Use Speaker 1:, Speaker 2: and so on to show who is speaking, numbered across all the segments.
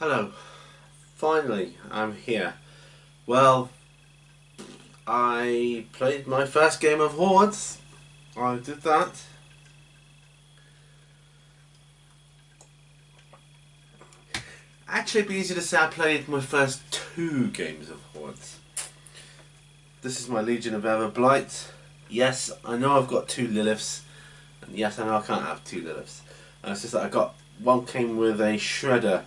Speaker 1: Hello, finally I'm here. Well, I played my first game of Hordes. I did that. Actually, it'd be easier to say I played my first 2 games of Hordes. This is my Legion of Everblight. Yes, I know I've got 2 Liliths, and yes, I know I can't have 2 Liliths. It's just that I got one came with a shredder.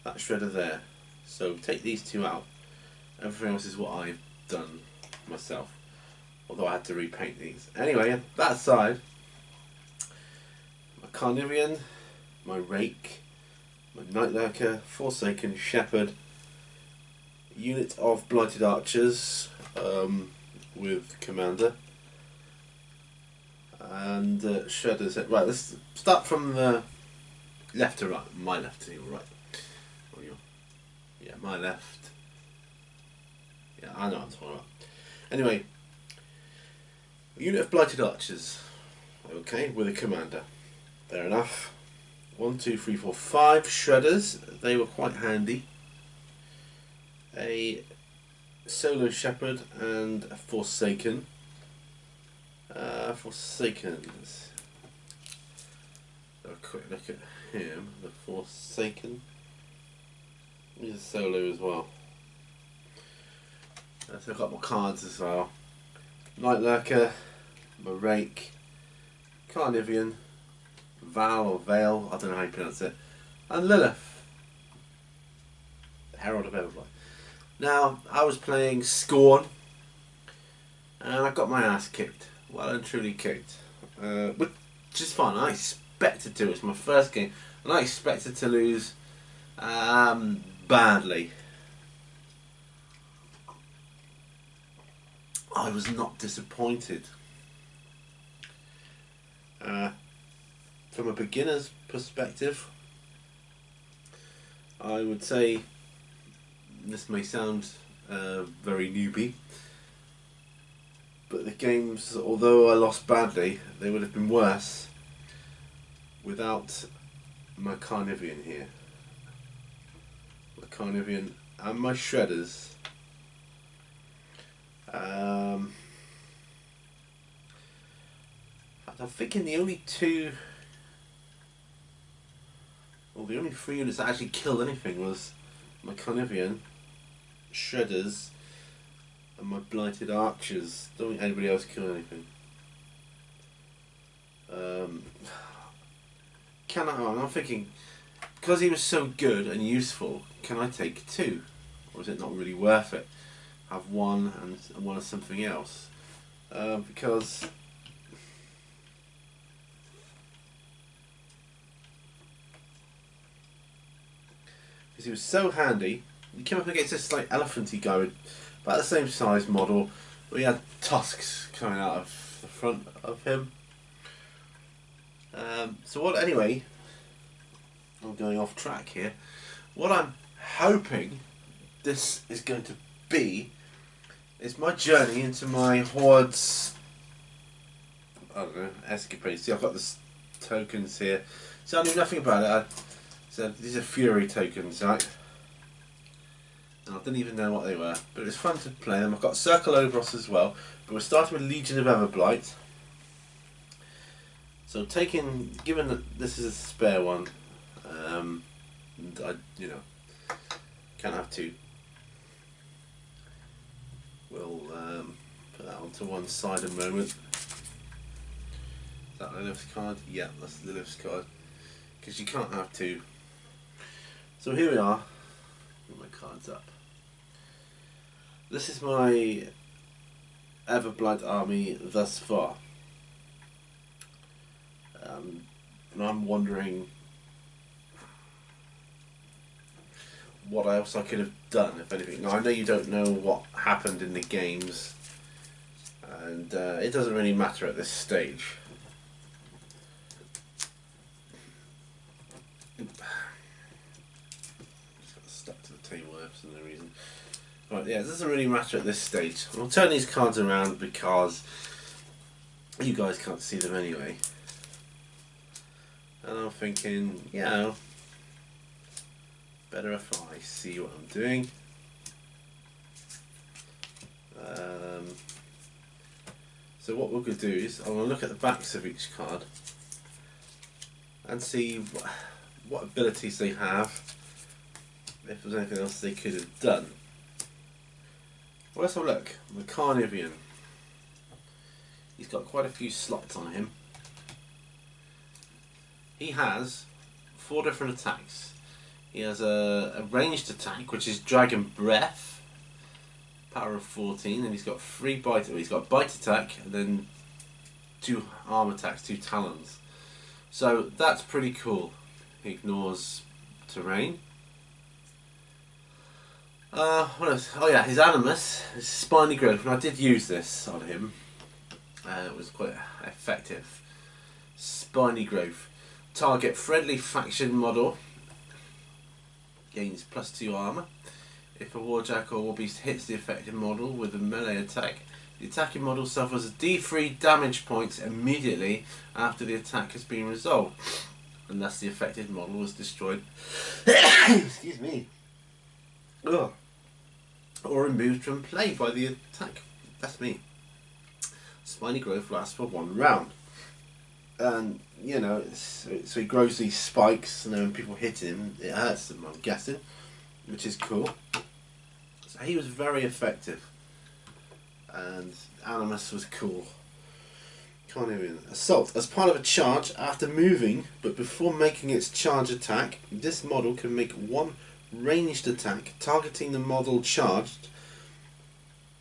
Speaker 1: That shredder there. So take these 2 out. Everything else is what I've done myself. Although I had to repaint these. Anyway, that aside, my Carnivian, my Rake, my Night Lurker, Forsaken Shepherd, unit of Blighted Archers with Commander, and Shredders. Right, let's start from the left to right. My left to your right. Or your, yeah, my left. Yeah, I know what I'm talking about. Anyway, unit of Blighted Archers. Okay, with a Commander. Fair enough. 1, 2, 3, 4, 5 Shredders. They were quite handy. A Solo Shepherd and a Forsaken. Forsaken. Let's have a quick look at him. The Forsaken. He's a Solo as well. So I've got my cards as well. Night Lurker, my Rake, Carnivian, Val or Vale, I don't know how you pronounce it, and Lilith, the Herald of Everblight. Now, I was playing Scorn, and I got my ass kicked. Well and truly kicked. Which is fine, I expected to. It's my first game, and I expected to lose badly. I was not disappointed. From a beginner's perspective, I would say this may sound very newbie, but the games, although I lost badly, they would have been worse without my Carnivian here. My Carnivian and my Shredders. I'm thinking the only 3 units that actually killed anything was my Carnivian, Shredders, and my Blighted Archers. Don't think anybody else killed anything. I'm thinking, because he was so good and useful, can I take 2? Or is it not really worth it? Have 1 and 1 of something else? Because he was so handy. He came up against this like elephanty guy with about the same size model, but he had tusks coming out of the front of him. Anyway, I'm going off track here. What I'm hoping this is going to be is my journey into my Hordes, I don't know, escapades. See, I've got the tokens here. So I knew nothing about it. So these are Fury tokens, right? And I didn't even know what they were, but it was fun to play them. I've got Circle Obros as well, but we're starting with Legion of Everblight. So given that this is a spare one, and I, can't have 2. We'll put that onto one side a moment. Is that Lilith's card? Yeah, that's Lilith's card. Because you can't have 2. So here we are. Get my cards up. This is my Everblight army thus far. And I'm wondering what else I could have done, if anything. Now, I know you don't know what happened in the games, and it doesn't really matter at this stage. Just got stuck to the table there for no reason. Right, yeah, it doesn't really matter at this stage. I'll turn these cards around because you guys can't see them anyway. And I'm thinking, better if I see what I'm doing. So what we're going to do is I'm going to look at the backs of each card and see what abilities they have, if there's anything else they could have done. Well, let's have a look. The Carnivian. He's got quite a few slots on him. He has 4 different attacks. He has a ranged attack, which is Dragon Breath. Power of 14, and he's got 3 bite. He's got bite attack, and then 2 arm attacks, 2 talons. So that's pretty cool. He ignores terrain. What else? Oh yeah, his Animus, his Spiny Growth, and I did use this on him. It was quite effective. Spiny Growth. Target friendly faction model. Gains +2 armor. If a Warjack or Warbeast hits the affected model with a melee attack, the attacking model suffers D3 damage points immediately after the attack has been resolved, unless the affected model was destroyed excuse me. Ugh. Or removed from play by the attack. That's me. Spiny Growth lasts for 1 round. And, you know, so he grows these spikes, and then when people hit him, it hurts them, I'm guessing, which is cool. So he was very effective. And Animus was cool. Can't even. Assault. As part of a charge, after moving, but before making its charge attack, this model can make 1 ranged attack targeting the model charged,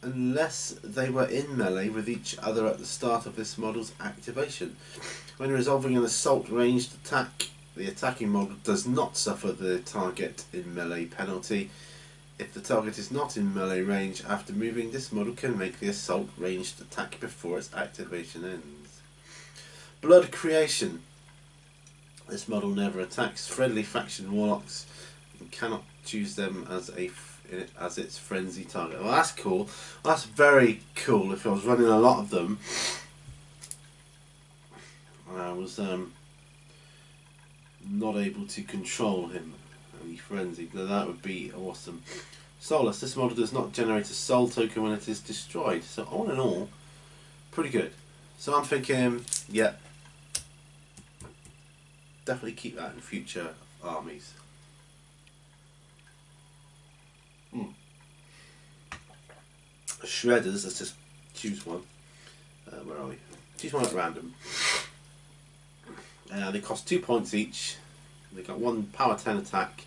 Speaker 1: unless they were in melee with each other at the start of this model's activation. When resolving an assault ranged attack, the attacking model does not suffer the target in melee penalty. If the target is not in melee range after moving, this model can make the assault ranged attack before its activation ends. Blood Creation. This model never attacks friendly faction warlocks and cannot choose them as its frenzy target. Well, that's cool. That's very cool. If I was running a lot of them, I was not able to control him and be frenzied. Now that would be awesome. Soulless. This model does not generate a soul token when it is destroyed. So all in all, pretty good. So I'm thinking, yeah, definitely keep that in future armies. Shredders, let's just choose one. Where are we? Choose one at random. They cost 2 points each. They got 1 power 10 attack,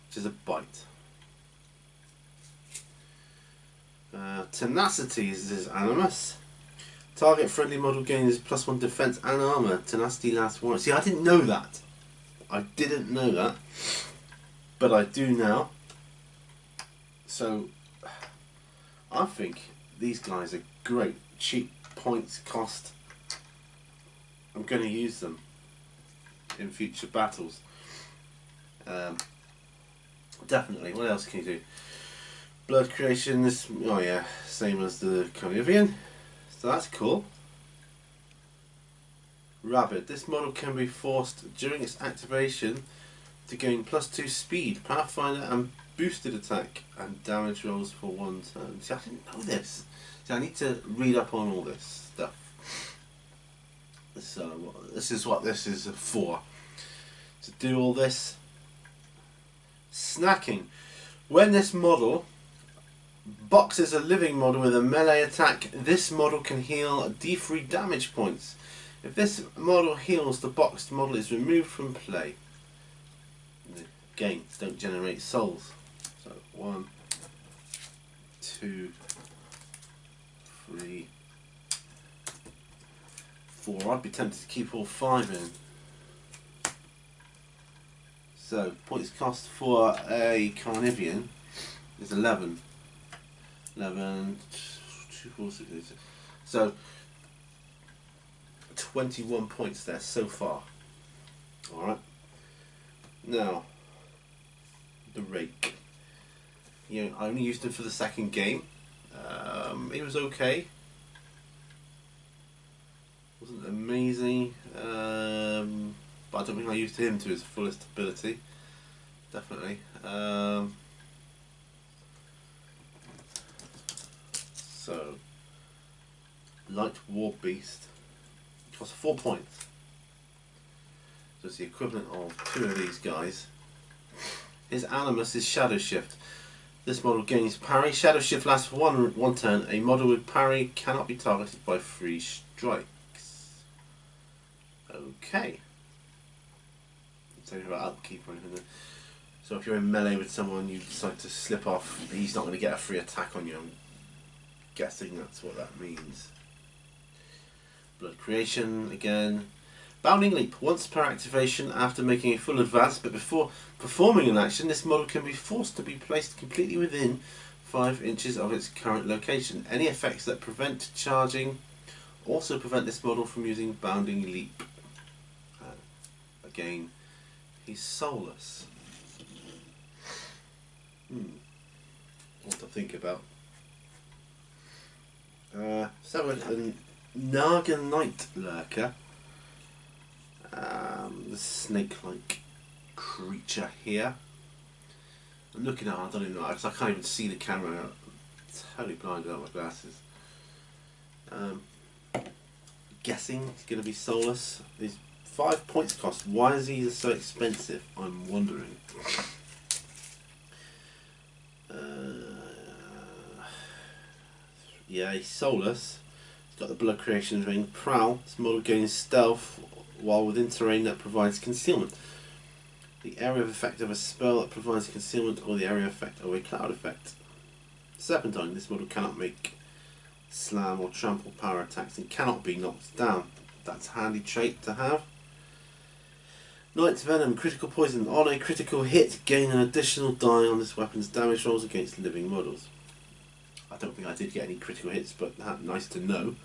Speaker 1: which is a bite. Tenacity is his Animus. Target friendly model gains +1 defense and armor. Tenacity lasts 1. See, I didn't know that. I didn't know that, but I do now. So I think these guys are great. Cheap points cost. I'm going to use them in future battles. Definitely. What else can you do? Blood Creation. This, oh yeah, same as the Carnivian. So that's cool. Rabid. This model can be forced during its activation to gain +2 speed, Pathfinder, and boosted attack and damage rolls for 1 turn. See, I didn't know this. See, I need to read up on all this stuff. So this is what this is for. To do all this. Snacking. When this model boxes a living model with a melee attack, this model can heal D3 damage points. If this model heals, the boxed model is removed from play. The gains don't generate souls. So 1, 2, 3, 4. I'd be tempted to keep all 5 in. So points cost for a Carnivian is 11. 11, 2, 4, 6, 8, 6. So 21 points there so far. Alright. Now, the Rake. You know, I only used him for the second game. He was okay. Wasn't amazing. But I don't think I used him to his fullest ability. Definitely. So, Light War Beast costs 4 points. So it's the equivalent of 2 of these guys. His Animus is Shadow Shift. This model gains parry. Shadow Shift lasts for one turn. A model with parry cannot be targeted by 3 strikes. Okay. Something about upkeep or anything. So if you're in melee with someone, you decide to slip off, he's not going to get a free attack on you. I'm guessing that's what that means. Blood Creation again. Bounding Leap. Once per activation after making a full advance, but before performing an action, this model can be forced to be placed completely within 5 inches of its current location. Any effects that prevent charging also prevent this model from using Bounding Leap. Again, he's soulless. What to think about. So a Naga Night Lurker. The snake-like creature here. I'm looking at it, I don't even know, because I can't even see the camera. I'm totally blinded out my glasses. Guessing it's going to be soulless. These 5 points cost. Why is he so expensive? I'm wondering. Yeah, he's soulless. He's got the Blood Creation ring. Prowl. This model gains stealth while within terrain that provides concealment. The area of effect of a spell that provides concealment, or the area effect of a cloud effect. Serpentine. This model cannot make slam or trample power attacks and cannot be knocked down. That's a handy trait to have. Knight's Venom. Critical poison. On a critical hit, gain an additional die on this weapon's damage rolls against living models. I don't think I did get any critical hits, but nice to know.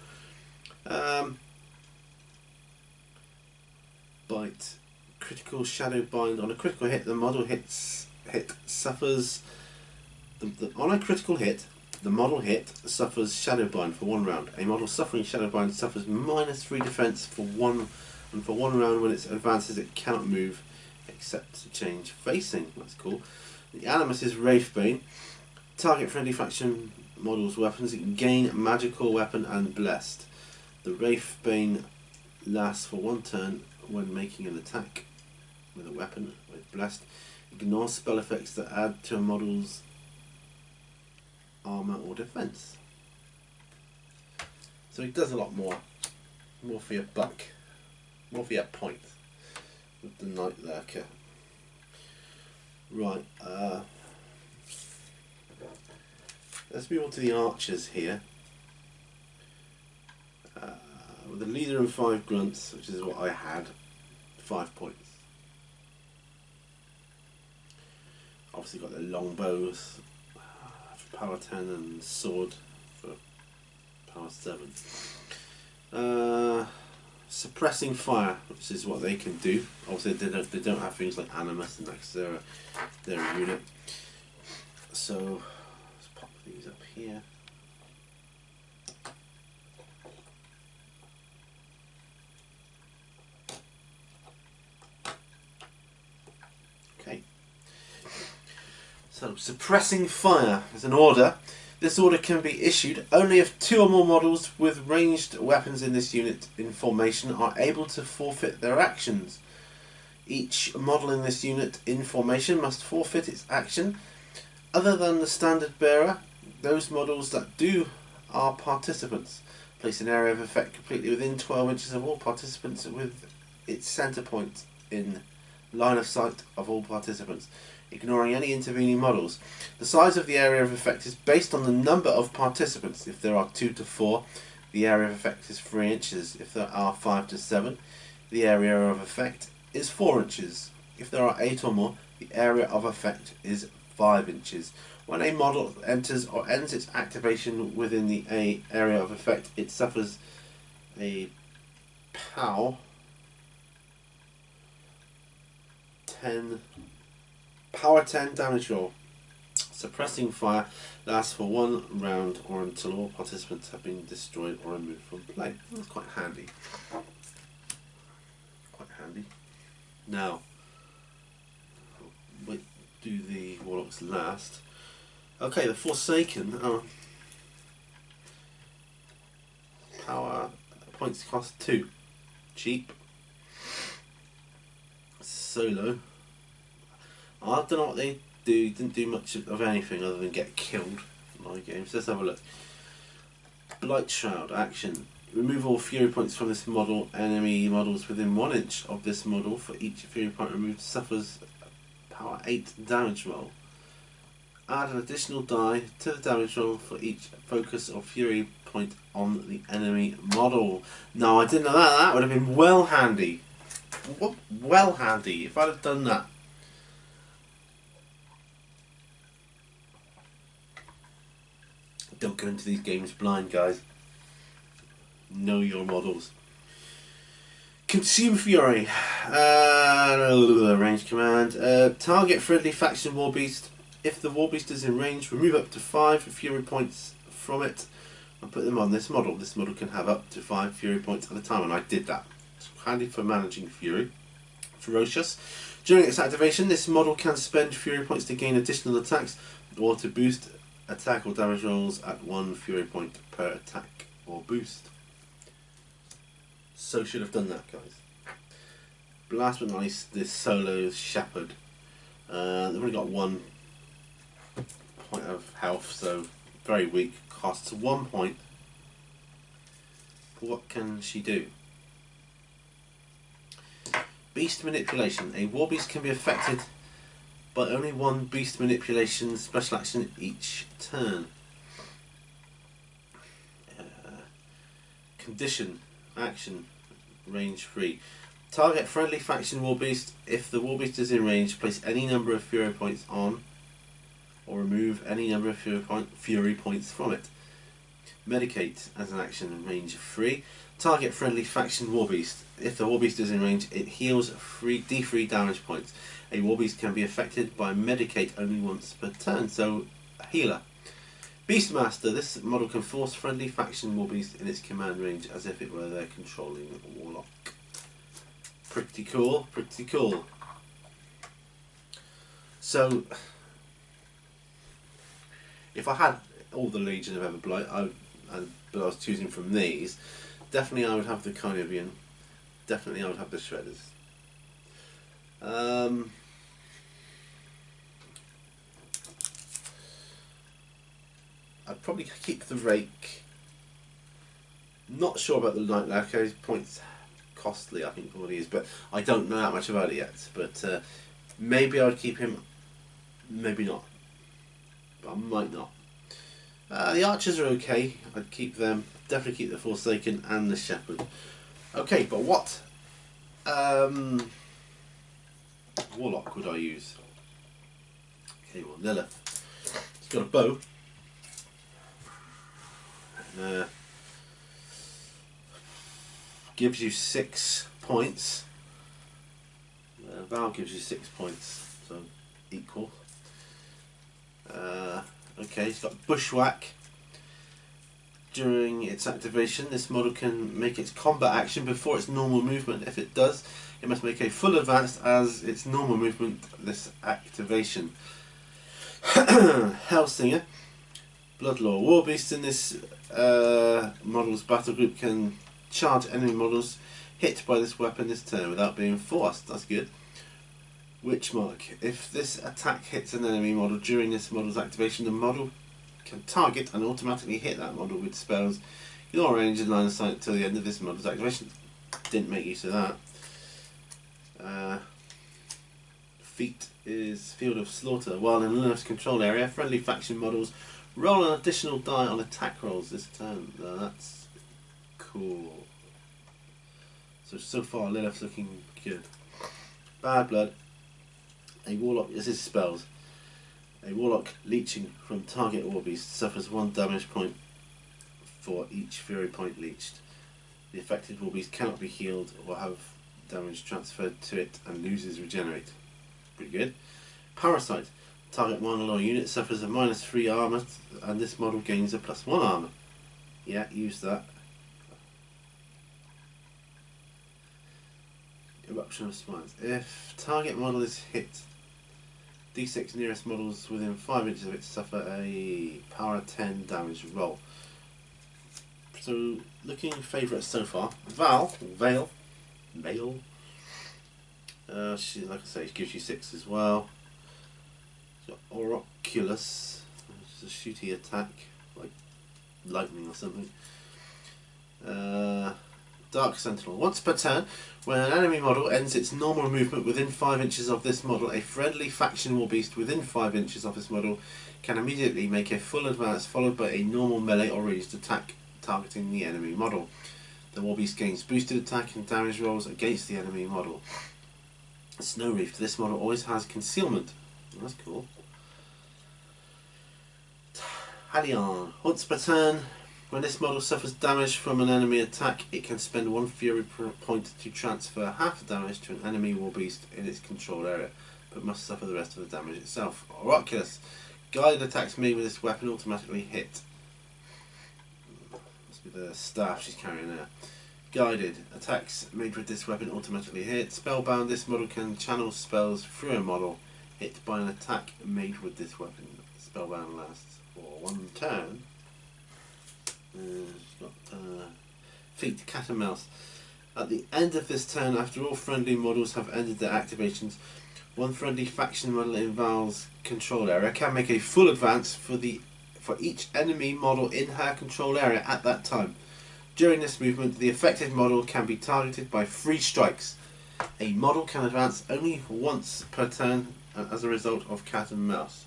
Speaker 1: Bite. Critical Shadow Bind. On a critical hit, the model suffers. On a critical hit, the model suffers Shadow Bind for 1 round. A model suffering Shadow Bind suffers -3 defense for 1, and for 1 round when it advances, it cannot move except to change facing. That's cool. The Animus is Wraithbane. Target friendly faction models' weapons gain magical weapon and blessed. The Wraithbane lasts for 1 turn when making an attack with a weapon with blessed. Ignore spell effects that add to a model's armor or defense. So he does a lot more. More for your buck. More for your point with the Night Lurker. Right. Let's move on to the archers here. With a leader and 5 grunts, which is what I had, 5 points. Obviously got the longbows for power 10 and sword for power 7. Suppressing fire, which is what they can do. Obviously they don't have things like Animus and that, they're a unit. So let's pop these up here. Okay. So suppressing fire is an order. This order can be issued only if 2 or more models with ranged weapons in this unit in formation are able to forfeit their actions. Each model in this unit in formation must forfeit its action. Other than the standard bearer, those models that do are participants. Place an area of effect completely within 12 inches of all participants with its centre point in line of sight of all participants, ignoring any intervening models. The size of the area of effect is based on the number of participants. If there are 2 to 4, the area of effect is 3 inches. If there are 5 to 7, the area of effect is 4 inches. If there are 8 or more, the area of effect is 5 inches. When a model enters or ends its activation within the area of effect, it suffers a power 10 damage roll. Suppressing fire lasts for 1 round or until all participants have been destroyed or removed from play. That's quite handy. Quite handy. Now, do the Warlocks last. Okay, the Forsaken. Power points cost 2. Cheap. Solo. I don't know what they do. Didn't do much of anything other than get killed in my games. Let's have a look. Blight Shroud action. Remove all Fury points from this model. Enemy models within 1 inch of this model for each Fury point removed suffers power 8 damage roll. Add an additional die to the damage roll for each focus or Fury point on the enemy model. No, I didn't know that. That would have been well handy. Well handy if I'd have done that. Don't go into these games blind, guys. Know your models. Consume Fury. Range command. Target friendly faction Warbeast. If the Warbeast is in range, remove up to 5 Fury points from it and put them on this model. This model can have up to 5 Fury points at a time, and I did that. It's handy for managing Fury. Ferocious. During its activation, this model can spend Fury points to gain additional attacks or to boost attack or damage rolls at 1 Fury point per attack or boost. So should have done that, guys. Last but not least, this solo Shepherd. They've only got 1 point of health, so very weak. Costs 1 point. What can she do? Beast Manipulation. A Warbeast can be affected by only 1 Beast Manipulation special action each turn. Condition. Action. Range 3. Target friendly faction Warbeast. If the Warbeast is in range, place any number of Fury points on or remove any number of Fury points from it. Medicate as an action, range 3. Target friendly faction Warbeast. If the Warbeast is in range, it heals D3 damage points. A Warbeast can be affected by Medicate only once per turn, so a healer. Beastmaster. This model can force friendly faction Warbeast in its command range as if it were their controlling Warlock. Pretty cool, pretty cool. So, if I had all the Legion of Everblight, but I was choosing from these, definitely I would have the Carnivian, definitely I would have the Shredders. I'd probably keep the Rake. Not sure about the Night Lacquer, his points costly, I think, for what he is, but I don't know that much about it yet. But maybe I would keep him, maybe not. But I might not. The Archers are okay, I'd keep them. Definitely keep the Forsaken and the Shepherd. Okay, but what Warlock would I use? Okay, well, Lilith. He's got a bow. Gives you 6 points. Val gives you 6 points, so equal. Okay, he's got Bushwhack. During its activation, this model can make its combat action before its normal movement. If it does, it must make a full advance as its normal movement this activation. Hellsinger. Bloodlaw. Warbeast in this model's battle group can charge enemy models hit by this weapon this turn without being forced. That's good. Witchmark. If this attack hits an enemy model during this model's activation, the model can target and automatically hit that model with spells in all range and line of sight until the end of this model's activation. Didn't make use of that. Feat is Field of Slaughter. While in Lilith's control area, friendly faction models roll an additional die on attack rolls this turn. That's cool. So far Lilith's looking good. Bad Blood. A Warlock, this is spells. A Warlock leeching from target Warbeast suffers 1 damage point for each Fury point leeched. The affected Warbeast cannot be healed or have damage transferred to it and loses regenerate. Pretty good. Parasite. Target model or unit suffers a -3 armor and this model gains a +1 armor. Yeah, use that. Eruption of Spines. If target model is hit D6 nearest models within 5 inches of it suffer a power of 10 damage roll. So, looking favourites so far, Vale. She, like I say, she gives you 6 as well. She's got Oraculus, which is a shooty attack, like lightning or something. Dark Sentinel. Once per turn, when an enemy model ends its normal movement within 5 inches of this model, a friendly faction war beast within 5 inches of this model can immediately make a full advance followed by a normal melee or ranged attack targeting the enemy model. The war beast gains boosted attack and damage rolls against the enemy model. Snow Reef. This model always has concealment. That's cool. Halion. Once per turn, when this model suffers damage from an enemy attack, it can spend 1 fury point to transfer half the damage to an enemy war beast in its control area, but must suffer the rest of the damage itself. Oraculus. Guided attacks made with this weapon automatically hit. Must be the staff she's carrying there. Guided attacks made with this weapon automatically hit. Spellbound. This model can channel spells through a model hit by an attack made with this weapon. Spellbound lasts for 1 turn. She's got feet, cat and mouse. At the end of this turn, after all friendly models have ended their activations, one friendly faction model in Val's control area can make a full advance for each enemy model in her control area at that time. During this movement, the affected model can be targeted by 3 strikes. A model can advance only once per turn as a result of cat and mouse.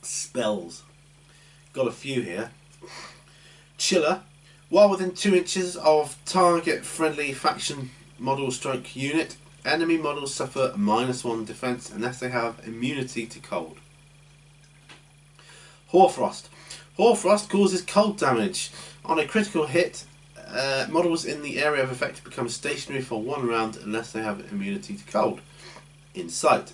Speaker 1: Spells. Got a few here. Chiller. While within 2 inches of target friendly faction model strike unit, enemy models suffer -1 defense unless they have immunity to cold. Hoarfrost. Hoarfrost causes cold damage. On a critical hit, models in the area of effect become stationary for 1 round unless they have immunity to cold. Insight.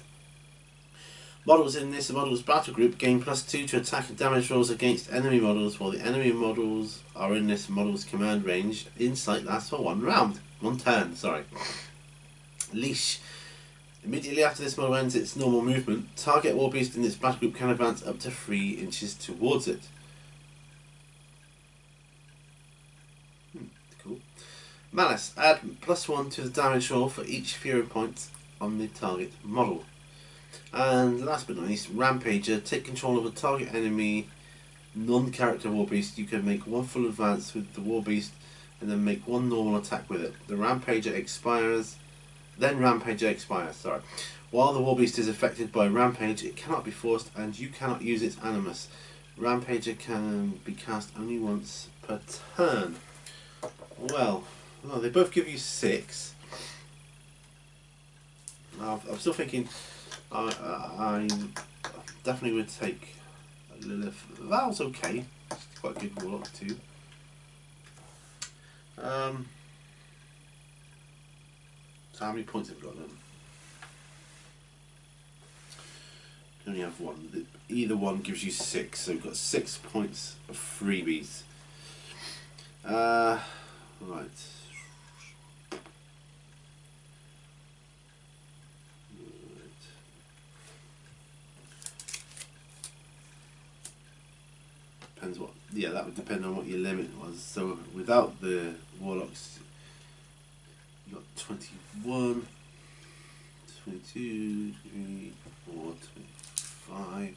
Speaker 1: Models in this model's battle group gain +2 to attack and damage rolls against enemy models while the enemy models are in this model's command range. Insight lasts for 1 turn. Leash. Immediately after this model ends its normal movement, target war beast in its battle group can advance up to 3 inches towards it. Cool. Malice. Add +1 to the damage roll for each fury point on the target model. And last but not least, Rampager. Take control of a target enemy non-character war beast. You can make 1 full advance with the war beast and then make 1 normal attack with it. The Rampager expires. While the war beast is affected by Rampage, it cannot be forced and you cannot use its animus. Rampager can be cast only once per turn. Well, they both give you 6. I'm still thinking I definitely would take Lilith. Val's okay. It's quite a good warlock too. So how many points have we got then? You only have 1. Either one gives you 6, so we've got 6 points of freebies. Right. Depends what. Yeah, that would depend on what your limit was. So without the warlocks, you got 21, 22, 23, 24, 25,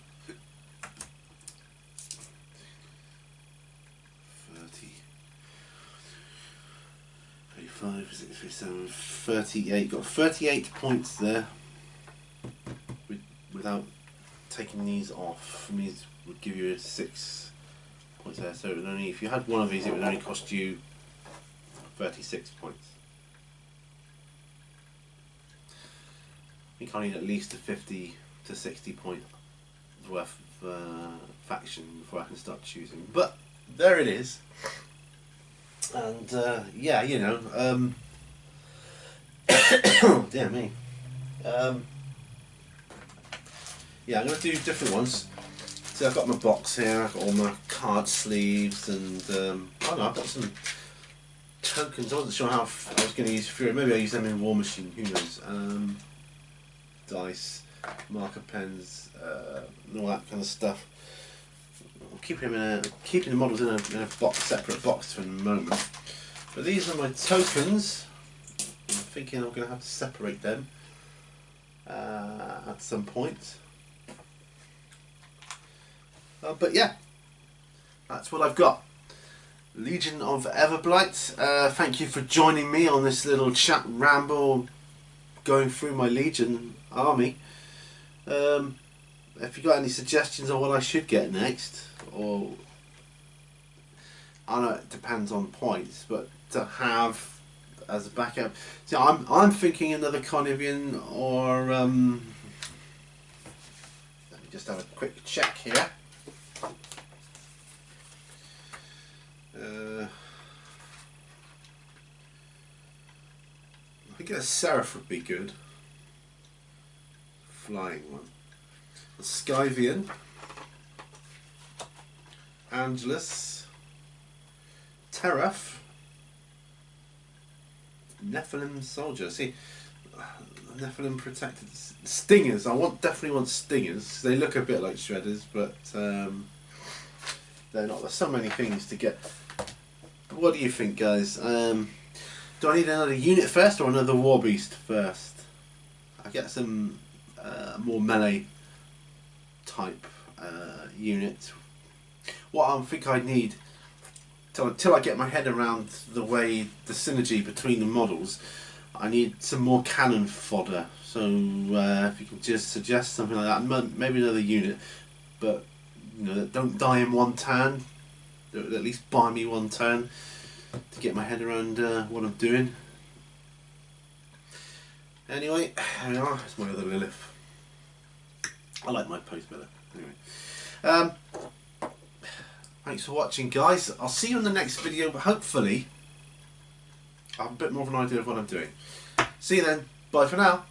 Speaker 1: 30, 35, 36, 37, 38. You've got 38 points there without taking these off. These would give you 6 points there. So it would only, if you had one of these, it would only cost you 36 points. I think I need at least a 50 to 60 point worth of faction before I can start choosing. But there it is. And yeah, you know, dear me. Yeah, I'm going to do different ones. So I've got my box here, I've got all my card sleeves, and I don't know, I've got some tokens. I wasn't sure how I was going to use Fury. Maybe I use them in War Machine. Who knows? Dice, marker pens, and all that kind of stuff. I'm keeping the models in a box, separate box for the moment. But these are my tokens. I'm thinking I'm going to have to separate them at some point. But yeah, that's what I've got. Legion of Everblight. Thank you for joining me on this little chat ramble going through my Legion army. If you got any suggestions on what I should get next, or I know it depends on points, but to have as a backup. See, I'm thinking another Carnivian, or let me just have a quick check here. I think a Seraph would be good. Flying one. A Skyvian. Angelus. Teraph. Nephilim Soldier. See, Nephilim Protected. Stingers. I definitely want Stingers. They look a bit like Shredders, but they're not. There's so many things to get. What do you think, guys? Do I need another unit first or another War Beast first? I get some more melee type unit. What I think I need, till I get my head around the way the synergy between the models, I need some more cannon fodder. So if you can just suggest something like that, maybe another unit, but you know, don't die in one turn. At least buy me one turn to get my head around what I'm doing. Anyway, here we are. It's my other Lilith. I like my post better. Anyway, thanks for watching, guys. I'll see you in the next video, but hopefully I have a bit more of an idea of what I'm doing. See you then. Bye for now.